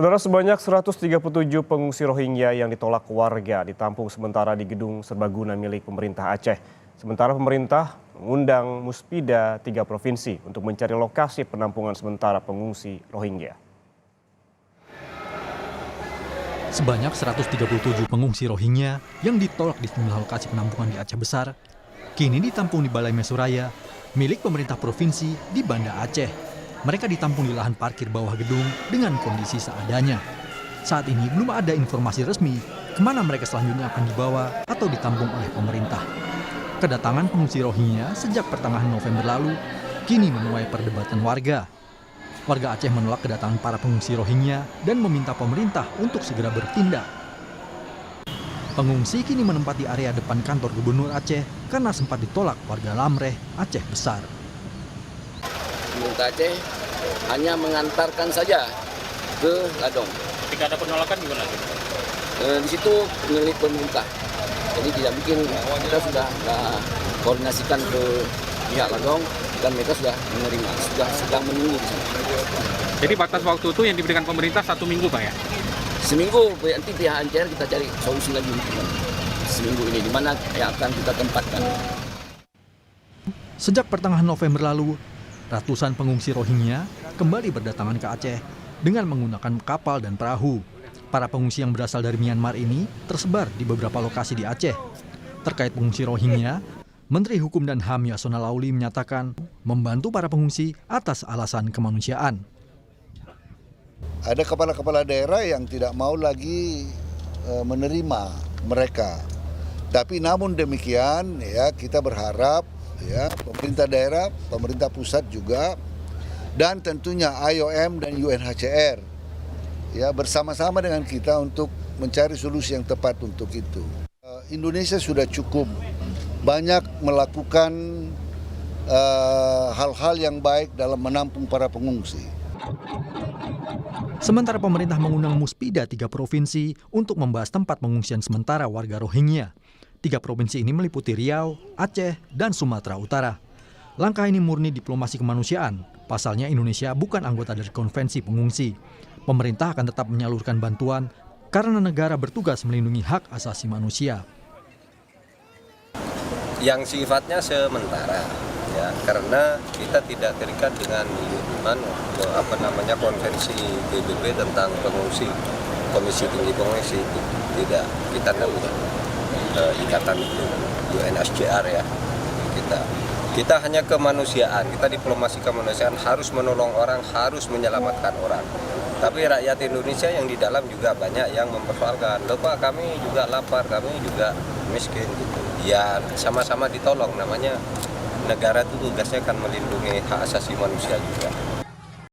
Saudara, sebanyak 137 pengungsi Rohingya yang ditolak warga ditampung sementara di gedung serbaguna milik pemerintah Aceh. Sementara pemerintah mengundang Muspida 3 provinsi untuk mencari lokasi penampungan sementara pengungsi Rohingya. Sebanyak 137 pengungsi Rohingya yang ditolak di sejumlah lokasi penampungan di Aceh Besar, kini ditampung di Balai Mesuraya, milik pemerintah provinsi di Banda Aceh. Mereka ditampung di lahan parkir bawah gedung dengan kondisi seadanya. Saat ini belum ada informasi resmi kemana mereka selanjutnya akan dibawa atau ditampung oleh pemerintah. Kedatangan pengungsi Rohingya sejak pertengahan November lalu kini menuai perdebatan warga. Warga Aceh menolak kedatangan para pengungsi Rohingya dan meminta pemerintah untuk segera bertindak. Pengungsi kini menempati area depan kantor Gubernur Aceh karena sempat ditolak warga Lamreh, Aceh Besar. Pemerintah Aceh hanya mengantarkan saja ke Ladong. Ketika ada penolakan gimana? Di situ milik pemerintah. Jadi tidak bikin, kita sudah koordinasikan ke pihak Ladong dan mereka sudah menerima, sudah sedang menunggu di sana. Jadi batas waktu itu yang diberikan pemerintah 1 minggu, Pak ya? Seminggu, nanti pihak NCR kita cari solusi lagi seminggu ini, di mana yang akan kita tempatkan. Sejak pertengahan November lalu, ratusan pengungsi Rohingya kembali berdatangan ke Aceh dengan menggunakan kapal dan perahu. Para pengungsi yang berasal dari Myanmar ini tersebar di beberapa lokasi di Aceh. Terkait pengungsi Rohingya, Menteri Hukum dan HAM Yasona Lauli menyatakan membantu para pengungsi atas alasan kemanusiaan. Ada kepala-kepala daerah yang tidak mau lagi menerima mereka. Tapi namun demikian ya kita berharap ya pemerintah daerah, pemerintah pusat juga, dan tentunya IOM dan UNHCR ya bersama-sama dengan kita untuk mencari solusi yang tepat untuk itu. Indonesia sudah cukup banyak melakukan hal-hal yang baik dalam menampung para pengungsi. Sementara pemerintah mengundang Muspida 3 provinsi untuk membahas tempat pengungsian sementara warga Rohingya. 3 provinsi ini meliputi Riau, Aceh, dan Sumatera Utara. Langkah ini murni diplomasi kemanusiaan. Pasalnya Indonesia bukan anggota dari konvensi pengungsi. Pemerintah akan tetap menyalurkan bantuan karena negara bertugas melindungi hak asasi manusia. Yang sifatnya sementara, ya, karena kita tidak terikat dengan konvensi PBB tentang pengungsi, Komisi Tinggi Pengungsi, tidak, kita tidak ikatan itu UNHCR ya, kita hanya kemanusiaan, kita diplomasi kemanusiaan, harus menolong orang, harus menyelamatkan orang. Tapi rakyat Indonesia yang di dalam juga banyak yang mempersoalkan, loh Pak, kami juga lapar, kami juga miskin gitu. Ya sama-sama ditolong, namanya negara itu tugasnya kan melindungi hak asasi manusia juga.